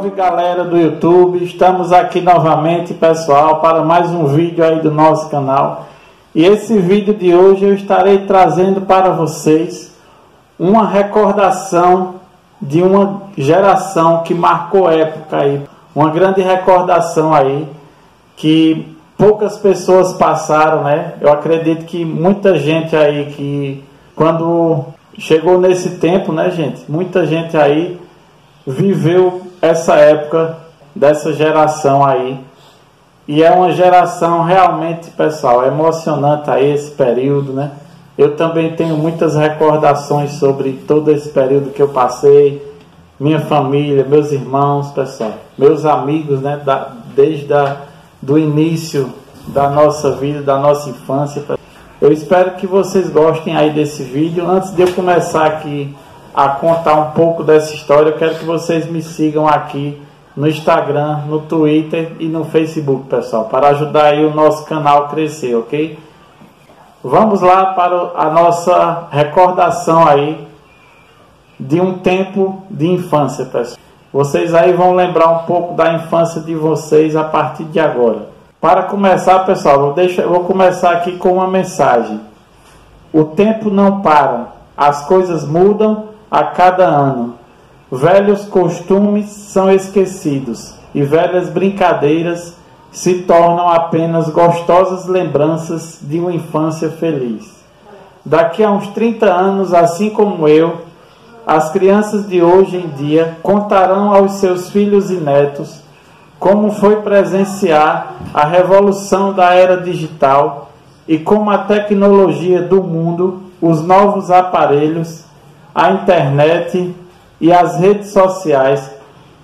Salve galera do YouTube, estamos aqui novamente pessoal para mais um vídeo aí do nosso canal. E esse vídeo de hoje eu estarei trazendo para vocês uma recordação de uma geração que marcou época aí. Uma grande recordação aí que poucas pessoas passaram, né? Eu acredito que muita gente aí que quando chegou nesse tempo, né gente? Muita gente aí viveu essa época dessa geração aí. E é uma geração realmente, pessoal, emocionante aí esse período, né? Eu também tenho muitas recordações sobre todo esse período que eu passei. Minha família, meus irmãos, pessoal, meus amigos, né? Desde do início da nossa vida, da nossa infância. Eu espero que vocês gostem aí desse vídeo. Antes de eu começar aqui a contar um pouco dessa história, eu quero que vocês me sigam aqui no Instagram, no Twitter e no Facebook, pessoal, para ajudar aí o nosso canal a crescer, ok? Vamos lá para a nossa recordação aí de um tempo de infância, pessoal. Vocês aí vão lembrar um pouco da infância de vocês a partir de agora. Para começar, pessoal, eu vou começar aqui com uma mensagem. O tempo não para, as coisas mudam a cada ano. Velhos costumes são esquecidos e velhas brincadeiras se tornam apenas gostosas lembranças de uma infância feliz. Daqui a uns 30 anos, assim como eu, as crianças de hoje em dia contarão aos seus filhos e netos como foi presenciar a revolução da era digital e como a tecnologia do mundo, os novos aparelhos, a internet e as redes sociais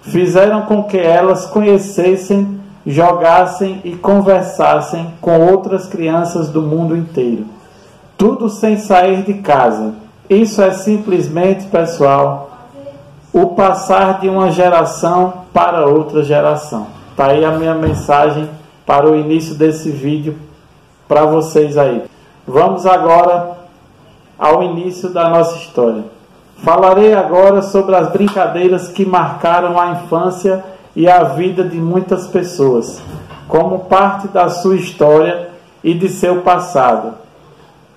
fizeram com que elas conhecessem, jogassem e conversassem com outras crianças do mundo inteiro. Tudo sem sair de casa. Isso é simplesmente, pessoal, o passar de uma geração para outra geração. Tá aí a minha mensagem para o início desse vídeo para vocês aí. Vamos agora ao início da nossa história. Falarei agora sobre as brincadeiras que marcaram a infância e a vida de muitas pessoas, como parte da sua história e de seu passado,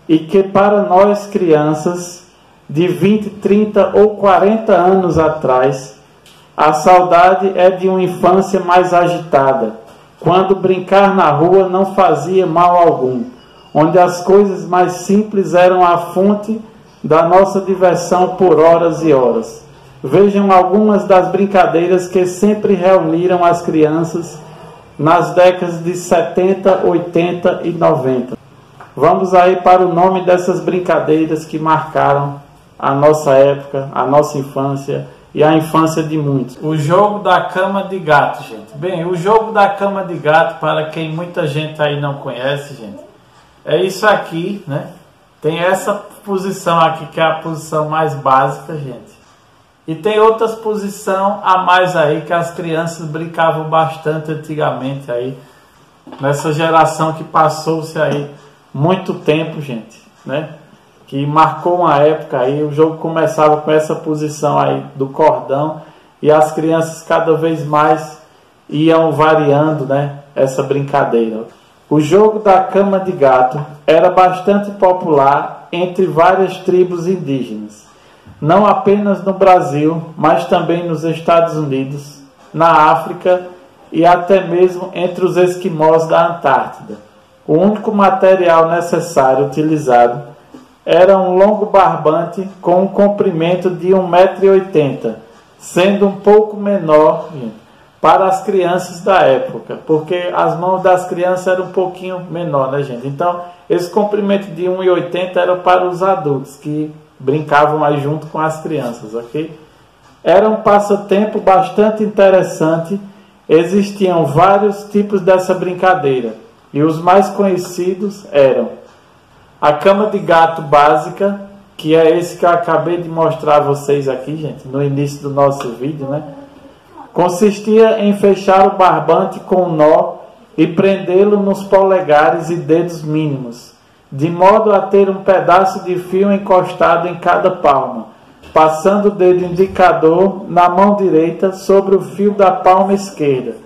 e que para nós crianças de 20, 30 ou 40 anos atrás, a saudade é de uma infância mais agitada, quando brincar na rua não fazia mal algum, onde as coisas mais simples eram a fonte da nossa diversão por horas e horas. Vejam algumas das brincadeiras que sempre reuniram as crianças nas décadas de 70, 80 e 90. Vamos aí para o nome dessas brincadeiras que marcaram a nossa época, a nossa infância e a infância de muitos. O jogo da cama de gato, gente. Bem, o jogo da cama de gato, para quem muita gente aí não conhece, gente, é isso aqui, né? Tem essa posição aqui, que é a posição mais básica, gente. E tem outras posições a mais aí, que as crianças brincavam bastante antigamente aí. Nessa geração que passou-se aí muito tempo, gente, né? Que marcou uma época aí. O jogo começava com essa posição aí do cordão. E as crianças cada vez mais iam variando, né? Essa brincadeira. O jogo da cama de gato era bastante popular entre várias tribos indígenas, não apenas no Brasil, mas também nos Estados Unidos, na África e até mesmo entre os esquimós da Antártida. O único material necessário utilizado era um longo barbante com um comprimento de 1,80 m, sendo um pouco menor para as crianças da época, porque as mãos das crianças eram um pouquinho menor, né, gente? Então, esse comprimento de 1,80 m era para os adultos, que brincavam aí junto com as crianças, ok? Era um passatempo bastante interessante. Existiam vários tipos dessa brincadeira, e os mais conhecidos eram a cama de gato básica, que é esse que eu acabei de mostrar a vocês aqui, gente, no início do nosso vídeo, né? Consistia em fechar o barbante com um nó e prendê-lo nos polegares e dedos mínimos, de modo a ter um pedaço de fio encostado em cada palma. passando o dedo indicador na mão direita sobre o fio da palma esquerda.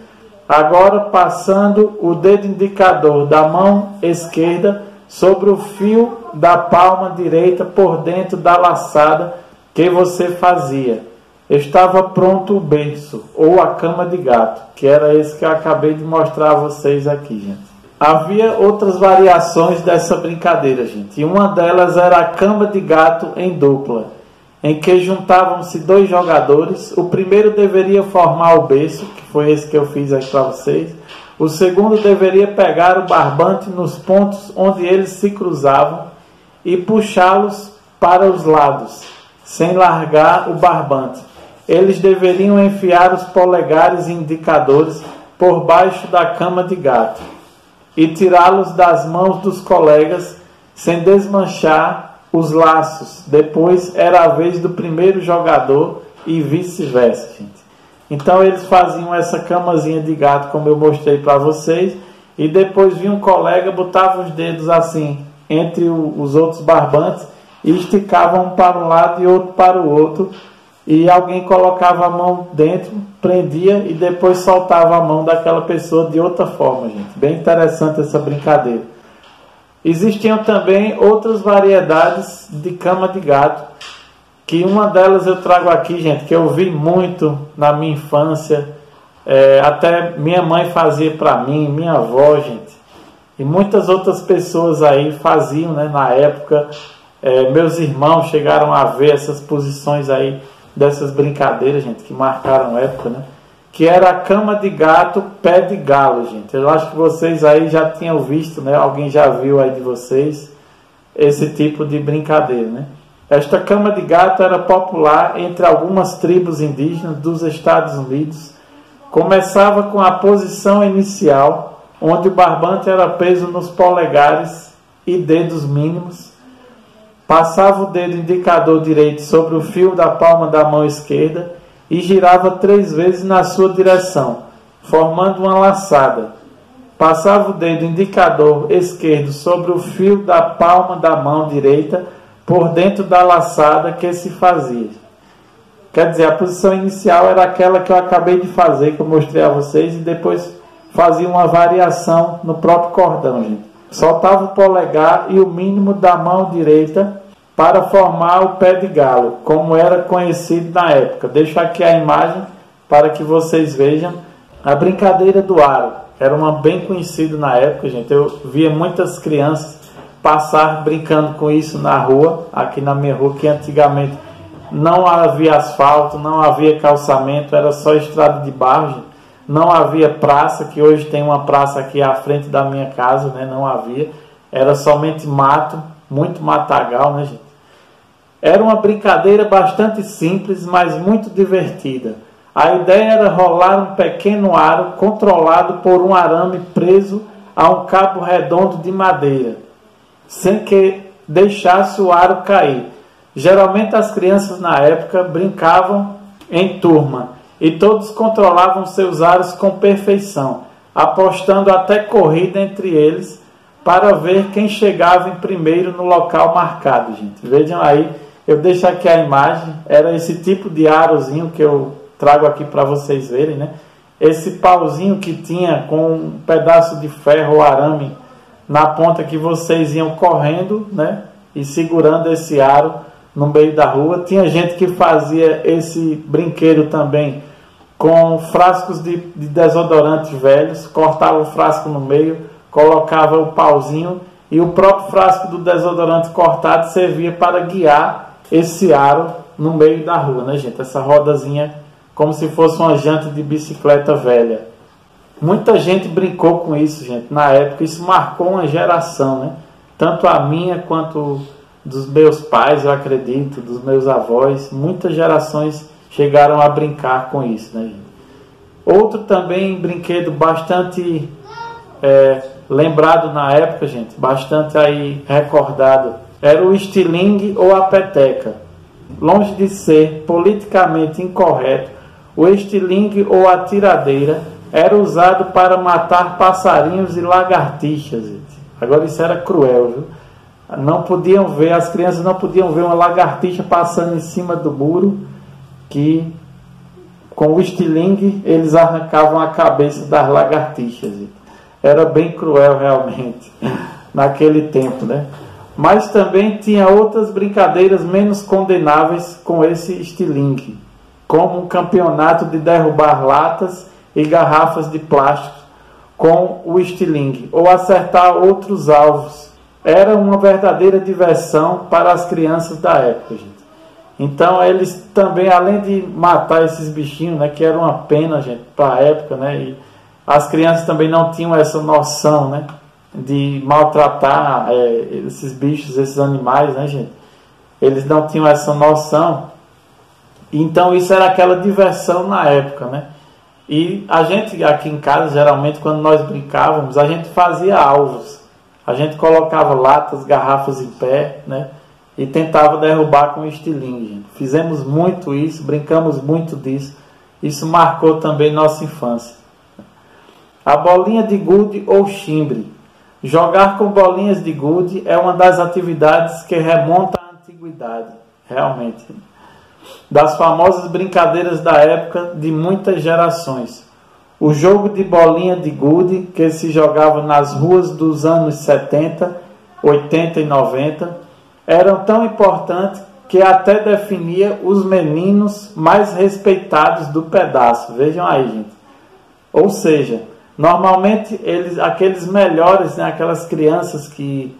Agora passando o dedo indicador da mão esquerda sobre o fio da palma direita por dentro da laçada que você fazia. Estava pronto o berço, ou a cama de gato, que era esse que eu acabei de mostrar a vocês aqui, gente. Havia outras variações dessa brincadeira, gente. E uma delas era a cama de gato em dupla, em que juntavam-se 2 jogadores. O primeiro deveria formar o berço, que foi esse que eu fiz aqui para vocês. O segundo deveria pegar o barbante nos pontos onde eles se cruzavam e puxá-los para os lados, sem largar o barbante. Eles deveriam enfiar os polegares e indicadores por baixo da cama de gato e tirá-los das mãos dos colegas sem desmanchar os laços. Depois era a vez do primeiro jogador e vice-versa, gente. Então eles faziam essa camazinha de gato, como eu mostrei para vocês, e depois vinha um colega, botava os dedos assim entre os outros barbantes e esticavam um para um lado e outro para o outro, e alguém colocava a mão dentro, prendia e depois soltava a mão daquela pessoa de outra forma, gente. Bem interessante essa brincadeira. Existiam também outras variedades de cama de gato, que uma delas eu trago aqui, gente, que eu vi muito na minha infância, até minha mãe fazia para mim, minha avó, gente, e muitas outras pessoas aí faziam, né, na época. Meus irmãos chegaram a ver essas posições aí, dessas brincadeiras, gente, que marcaram a época, né? Que era a cama de gato, pé de galo, gente. Eu acho que vocês aí já tinham visto, né? Alguém já viu aí de vocês esse tipo de brincadeira, né? Esta cama de gato era popular entre algumas tribos indígenas dos Estados Unidos. Começava com a posição inicial, onde o barbante era preso nos polegares e dedos mínimos. Passava o dedo indicador direito sobre o fio da palma da mão esquerda e girava 3 vezes na sua direção, formando uma laçada. Passava o dedo indicador esquerdo sobre o fio da palma da mão direita por dentro da laçada que se fazia. Quer dizer, a posição inicial era aquela que eu acabei de fazer, que eu mostrei a vocês, e depois fazia uma variação no próprio cordão, gente. Soltava o polegar e o mínimo da mão direita para formar o pé de galo, como era conhecido na época. Deixo aqui a imagem para que vocês vejam. A brincadeira do aro era uma bem conhecida na época, gente. Eu via muitas crianças passar brincando com isso na rua, aqui na minha rua, que antigamente não havia asfalto, não havia calçamento, era só estrada de barro, gente. Não havia praça, que hoje tem uma praça aqui à frente da minha casa, né? Não havia. Era somente mato, muito matagal, né, gente? Era uma brincadeira bastante simples, mas muito divertida. A ideia era rolar um pequeno aro controlado por um arame preso a um cabo redondo de madeira, sem que deixasse o aro cair. Geralmente as crianças na época brincavam em turma, e todos controlavam seus aros com perfeição, apostando até corrida entre eles para ver quem chegava em primeiro no local marcado, gente. Vejam aí, eu deixo aqui a imagem, era esse tipo de arozinho que eu trago aqui para vocês verem, né? Esse pauzinho que tinha com um pedaço de ferro ou arame na ponta, que vocês iam correndo, né? E segurando esse aro no meio da rua. Tinha gente que fazia esse brinquedo também com frascos de desodorante velhos, cortava o frasco no meio, colocava o pauzinho e o próprio frasco do desodorante cortado servia para guiar esse aro no meio da rua, né, gente? Essa rodazinha como se fosse uma janta de bicicleta velha. Muita gente brincou com isso, gente, na época. Isso marcou uma geração, né? Tanto a minha quanto dos meus pais, eu acredito, dos meus avós. Muitas gerações chegaram a brincar com isso, né, gente? Outro também brinquedo bastante lembrado na época, gente, bastante aí recordado, era o estilingue ou a peteca. Longe de ser politicamente incorreto, o estilingue ou a tiradeira era usado para matar passarinhos e lagartixas, gente. Agora isso era cruel, viu? não podiam ver, as crianças não podiam ver uma lagartixa passando em cima do muro, que com o estilingue eles arrancavam a cabeça das lagartixas. Era bem cruel realmente naquele tempo, né? Mas também tinha outras brincadeiras menos condenáveis com esse estilingue, como um campeonato de derrubar latas e garrafas de plástico com o estilingue, ou acertar outros alvos. Era uma verdadeira diversão para as crianças da época, gente. Então eles também, além de matar esses bichinhos, né, que era uma pena, gente, para a época, né, e as crianças também não tinham essa noção, né, de maltratar esses bichos, esses animais, né, gente. Eles não tinham essa noção. Então isso era aquela diversão na época, né. E a gente aqui em casa, geralmente, quando nós brincávamos, a gente fazia alvos. A gente colocava latas, garrafas em pé, né, e tentava derrubar com estilingue, gente. Fizemos muito isso, brincamos muito disso. Isso marcou também nossa infância. A bolinha de gude ou chimbre. Jogar com bolinhas de gude é uma das atividades que remonta à antiguidade, realmente. Das famosas brincadeiras da época de muitas gerações. O jogo de bolinha de gude, que se jogava nas ruas dos anos 70, 80 e 90, eram tão importantes que até definia os meninos mais respeitados do pedaço. Vejam aí, gente. Ou seja, normalmente aqueles melhores, né, aquelas crianças que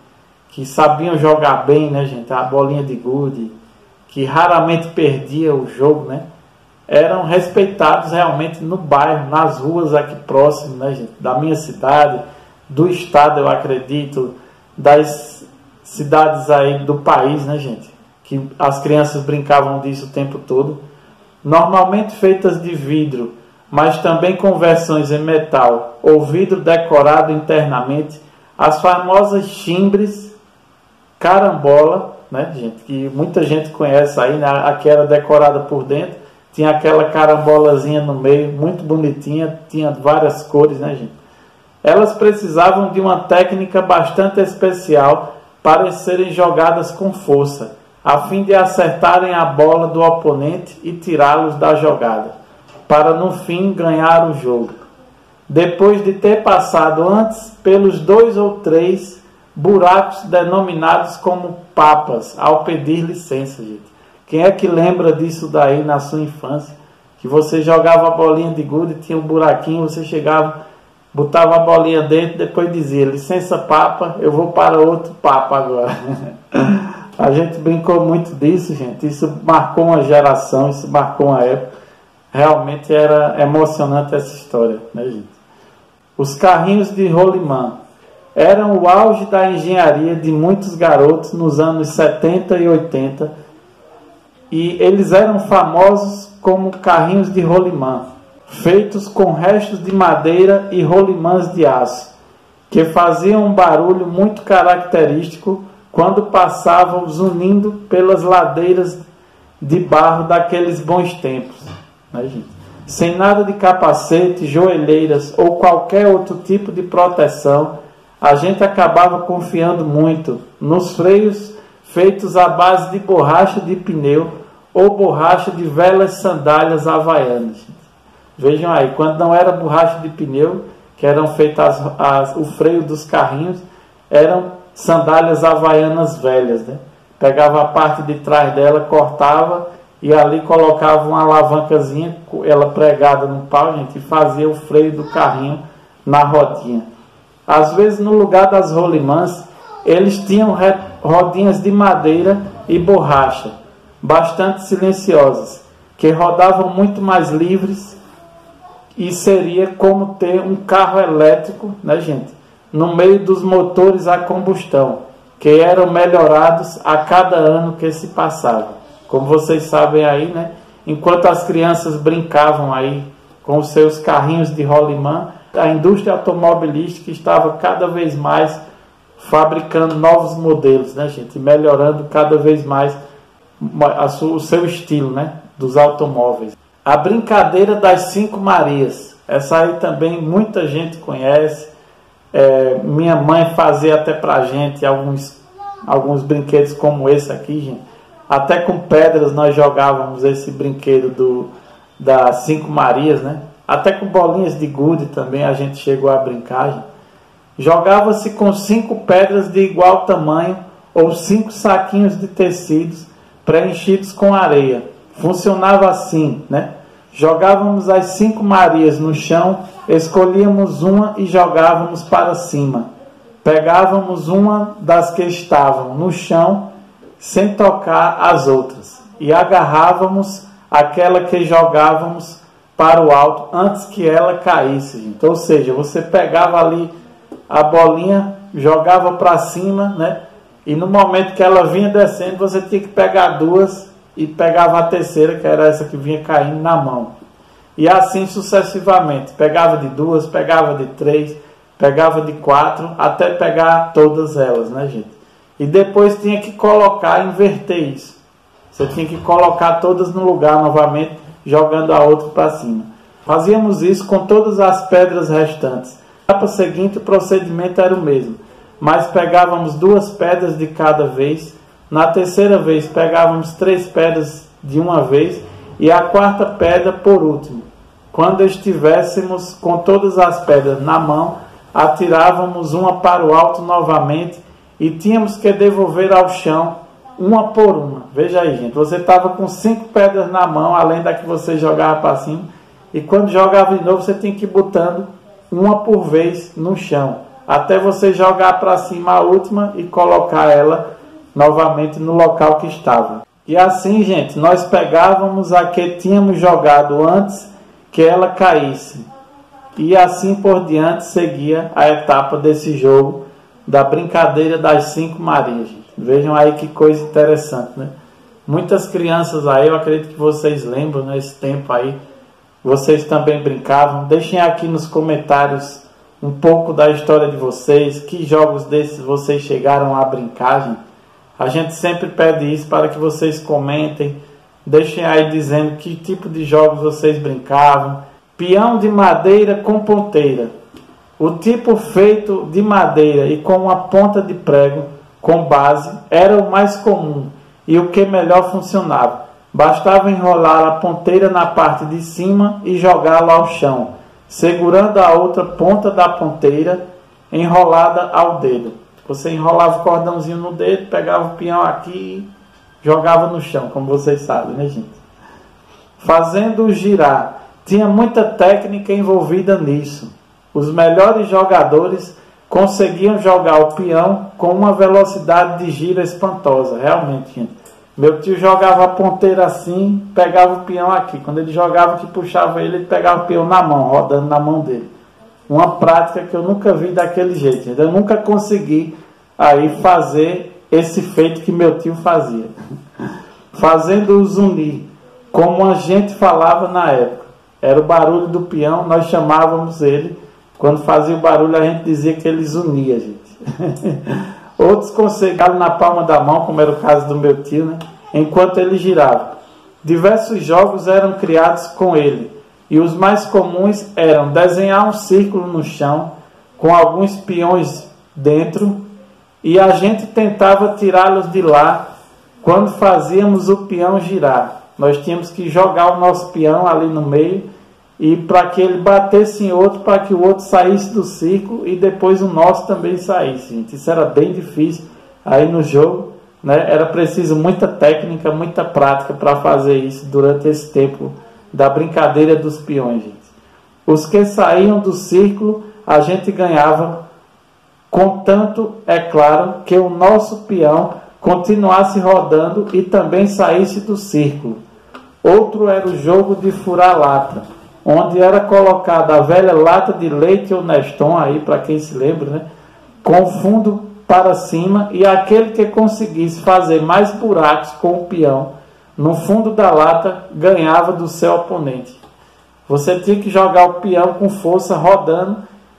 sabiam jogar bem, né, gente, a bolinha de gude, que raramente perdia o jogo, né, eram respeitados realmente no bairro, nas ruas aqui próximas, né, gente, da minha cidade, do estado, eu acredito, das cidades aí do país, né, gente, que as crianças brincavam disso o tempo todo, normalmente feitas de vidro, mas também com versões em metal ou vidro decorado internamente, as famosas chimbres, carambola, né, gente, que muita gente conhece aí, né, a que era decorada por dentro, tinha aquela carambolazinha no meio, muito bonitinha, tinha várias cores, né, gente. Elas precisavam de uma técnica bastante especial para serem jogadas com força, a fim de acertarem a bola do oponente e tirá-los da jogada, para no fim ganhar o jogo. Depois de ter passado antes pelos 2 ou 3 buracos denominados como papas, ao pedir licença, gente. Quem é que lembra disso daí na sua infância? Que você jogava a bolinha de gude, tinha um buraquinho, você chegava, botava a bolinha dentro, depois dizia, licença papa, eu vou para outro papa agora. A gente brincou muito disso, gente. Isso marcou uma geração, isso marcou uma época. Realmente era emocionante essa história, né, gente? Os carrinhos de rolimã eram o auge da engenharia de muitos garotos nos anos 70 e 80, e eles eram famosos como carrinhos de rolimã, feitos com restos de madeira e rolimãs de aço, que faziam um barulho muito característico quando passavam zunindo pelas ladeiras de barro daqueles bons tempos, né, gente? Sem nada de capacete, joelheiras ou qualquer outro tipo de proteção, a gente acabava confiando muito nos freios feitos à base de borracha de pneu ou borracha de velhas sandálias havaianas. Vejam aí, quando não era borracha de pneu, que eram feitas o freio dos carrinhos, eram sandálias havaianas velhas, né? Pegava a parte de trás dela, cortava e ali colocava uma alavancazinha, ela pregada no pau, gente, e fazia o freio do carrinho na rodinha. Às vezes, no lugar das rolimãs, eles tinham rodinhas de madeira e borracha, bastante silenciosas, que rodavam muito mais livres, e seria como ter um carro elétrico, né, gente, no meio dos motores a combustão, que eram melhorados a cada ano que se passava. Como vocês sabem aí, né, enquanto as crianças brincavam aí com os seus carrinhos de rolimã, a indústria automobilística estava cada vez mais fabricando novos modelos, né, gente, melhorando cada vez mais o seu estilo, né, dos automóveis. A brincadeira das 5 Marias, essa aí também muita gente conhece. Minha mãe fazia até pra gente alguns alguns brinquedos como esse aqui, gente. Até com pedras nós jogávamos esse brinquedo das 5 Marias, né? Até com bolinhas de gude também a gente chegou a brincar, gente. Jogava-se com 5 pedras de igual tamanho ou 5 saquinhos de tecidos preenchidos com areia. Funcionava assim, né? Jogávamos as 5 Marias no chão, escolhíamos uma e jogávamos para cima. Pegávamos uma das que estavam no chão, sem tocar as outras, e agarrávamos aquela que jogávamos para o alto antes que ela caísse. Gente. Ou seja, você pegava ali a bolinha, jogava para cima, né? E no momento que ela vinha descendo, você tinha que pegar 2 e pegava a terceira, que era essa que vinha caindo na mão. E assim sucessivamente. Pegava de 2, pegava de 3, pegava de 4, até pegar todas elas, né, gente? E depois tinha que colocar, inverter isso. Você tinha que colocar todas no lugar novamente, jogando a outra para cima. Fazíamos isso com todas as pedras restantes. Na etapa seguinte, o procedimento era o mesmo. Mas pegávamos 2 pedras de cada vez. Na terceira vez, pegávamos 3 pedras de uma vez. E a 4ª pedra por último. Quando estivéssemos com todas as pedras na mão, atirávamos uma para o alto novamente. E tínhamos que devolver ao chão uma por uma. Veja aí, gente. Você estava com 5 pedras na mão, além da que você jogava para cima. E quando jogava de novo, você tinha que ir botando uma por vez no chão. Até você jogar para cima a última e colocar ela novamente no local que estava. E assim, gente, nós pegávamos a que tínhamos jogado antes que ela caísse. E assim por diante seguia a etapa desse jogo da brincadeira das 5 Marias. Gente. Vejam aí que coisa interessante, né? Muitas crianças aí, eu acredito que vocês lembram, né, esse tempo aí, vocês também brincavam. Deixem aqui nos comentários um pouco da história de vocês, que jogos desses vocês chegaram a brincar, gente. A gente sempre pede isso para que vocês comentem, deixem aí dizendo que tipo de jogos vocês brincavam. Peão de madeira com ponteira. O tipo feito de madeira e com uma ponta de prego com base era o mais comum e o que melhor funcionava. Bastava enrolar a ponteira na parte de cima e jogá-lo ao chão, segurando a outra ponta da ponteira enrolada ao dedo. Você enrolava o cordãozinho no dedo, pegava o peão aqui e jogava no chão, como vocês sabem, né, gente? Fazendo girar. Tinha muita técnica envolvida nisso. Os melhores jogadores conseguiam jogar o peão com uma velocidade de giro espantosa. Realmente, gente. Meu tio jogava a ponteira assim, pegava o peão aqui. Quando ele jogava, que puxava ele pegava o peão na mão, rodando na mão dele. Uma prática que eu nunca vi daquele jeito, gente. Eu nunca consegui aí fazer esse feito que meu tio fazia. Fazendo o zuni, como a gente falava na época. Era o barulho do peão, nós chamávamos ele. Quando fazia o barulho, a gente dizia que ele zunia, gente. Outros conseguiam na palma da mão, como era o caso do meu tio, né? Enquanto ele girava. Diversos jogos eram criados com ele. E os mais comuns eram desenhar um círculo no chão, com alguns peões dentro, e a gente tentava tirá-los de lá quando fazíamos o peão girar. Nós tínhamos que jogar o nosso peão ali no meio, e para que ele batesse em outro, para que o outro saísse do círculo e depois o nosso também saísse, gente. Isso era bem difícil aí no jogo, né? Era preciso muita técnica, muita prática para fazer isso durante esse tempo da brincadeira dos peões, gente. Os que saíam do círculo a gente ganhava, contanto, é claro, que o nosso peão continuasse rodando e também saísse do círculo. Outro era o jogo de furar lata, onde era colocada a velha lata de leite ou Neston, aí para quem se lembra, né? Com o fundo para cima, e aquele que conseguisse fazer mais buracos com o peão no fundo da lata ganhava do seu oponente. Você tinha que jogar o peão com força rodando,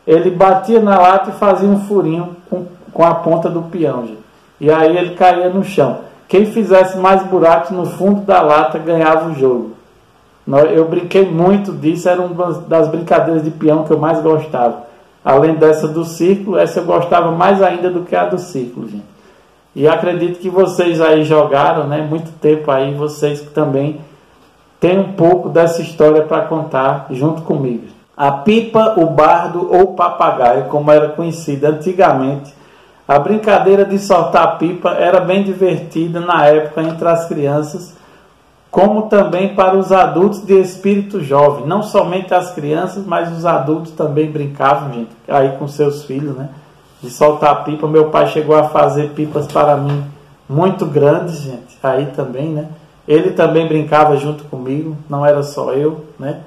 ele batia na lata e fazia um furinho com a ponta do peão, gente. E aí ele caía no chão. Quem fizesse mais buracos no fundo da lata ganhava o jogo. Eu brinquei muito disso, era uma das brincadeiras de peão que eu mais gostava. Além dessa do círculo, essa eu gostava mais ainda do que a do círculo, gente. E acredito que vocês aí jogaram, né, muito tempo aí, vocês que também têm um pouco dessa história para contar junto comigo. A pipa, o bardo ou papagaio, como era conhecida antigamente, a brincadeira de soltar pipa era bem divertida na época entre as crianças, como também para os adultos de espírito jovem. Não somente as crianças, mas os adultos também brincavam, gente, aí com seus filhos, né? De soltar pipa. Meu pai chegou a fazer pipas para mim muito grandes, gente, aí também, né? Ele também brincava junto comigo, não era só eu, né?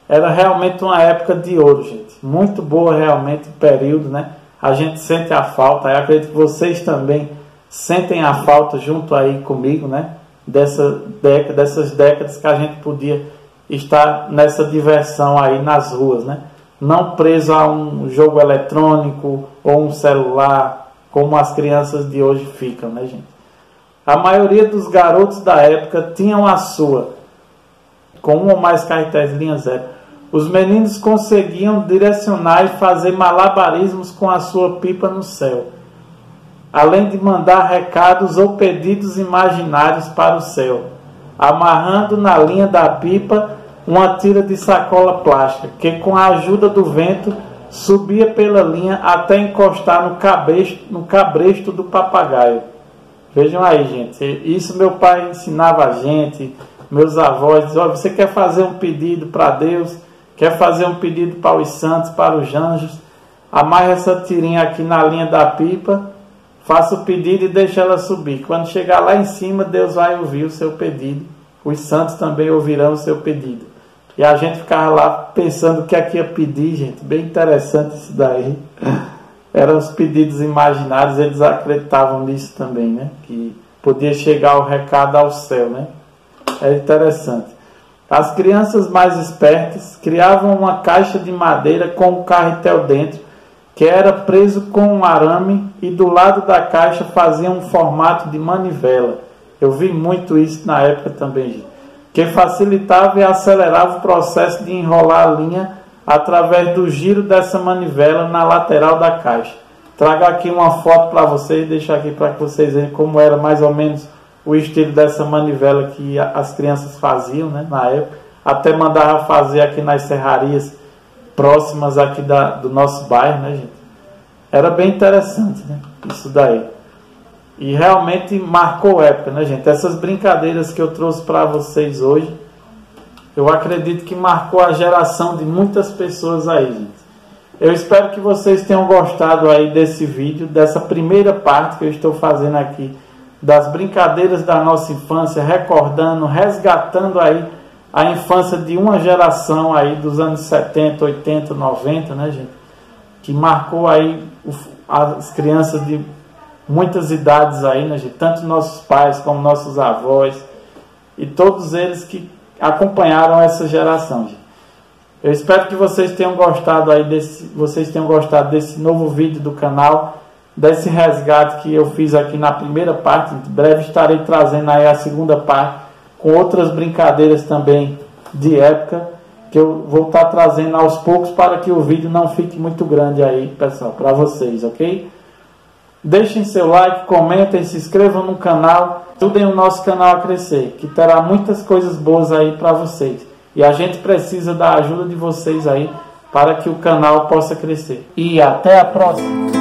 Era realmente uma época de ouro, gente. Muito boa realmente o período, né? A gente sente a falta, eu acredito que vocês também sentem a falta junto aí comigo, né? Dessas décadas que a gente podia estar nessa diversão aí nas ruas, né? Não preso a um jogo eletrônico ou um celular, como as crianças de hoje ficam, né, gente? A maioria dos garotos da época tinham a sua, com um ou mais carretéis linha zero. Os meninos conseguiam direcionar e fazer malabarismos com a sua pipa no céu, além de mandar recados ou pedidos imaginários para o céu, amarrando na linha da pipa uma tira de sacola plástica, que com a ajuda do vento subia pela linha até encostar no cabresto do papagaio. Vejam aí, gente, isso meu pai ensinava a gente, meus avós diziam: olha, você quer fazer um pedido para Deus, quer fazer um pedido para os santos, para os anjos, amarre essa tirinha aqui na linha da pipa, faça o pedido e deixe ela subir. Quando chegar lá em cima, Deus vai ouvir o seu pedido. Os santos também ouvirão o seu pedido. E a gente ficava lá pensando o que é que ia pedir, gente. Bem interessante isso daí. Eram os pedidos imaginários, eles acreditavam nisso também, né? Que podia chegar o recado ao céu, né? É interessante. As crianças mais espertas criavam uma caixa de madeira com um carretel dentro, que era preso com um arame, e do lado da caixa faziam um formato de manivela. Eu vi muito isso na época também, gente, que facilitava e acelerava o processo de enrolar a linha através do giro dessa manivela na lateral da caixa. Trago aqui uma foto para vocês, deixo aqui para que vocês vejam como era mais ou menos o estilo dessa manivela que as crianças faziam, né, na época. Até mandava fazer aqui nas serrarias próximas aqui do nosso bairro, né, gente? Era bem interessante, né, isso daí. E realmente marcou época, né, gente? Essas brincadeiras que eu trouxe para vocês hoje, eu acredito que marcou a geração de muitas pessoas aí, gente. Eu espero que vocês tenham gostado aí desse vídeo, dessa primeira parte que eu estou fazendo aqui, das brincadeiras da nossa infância, recordando, resgatando aí a infância de uma geração aí dos anos 70, 80, 90, né, gente? Que marcou aí as crianças de muitas idades aí, né, gente? Tanto nossos pais como nossos avós e todos eles que acompanharam essa geração, gente. Eu espero que vocês tenham gostado aí desse novo vídeo do canal, desse resgate que eu fiz aqui na primeira parte. Em breve estarei trazendo aí a segunda parte com outras brincadeiras também de época, que eu vou estar trazendo aos poucos para que o vídeo não fique muito grande aí, pessoal, para vocês, ok? Deixem seu like, comentem, se inscrevam no canal, ajudem o nosso canal a crescer, que terá muitas coisas boas aí para vocês. E a gente precisa da ajuda de vocês aí para que o canal possa crescer. E até a próxima!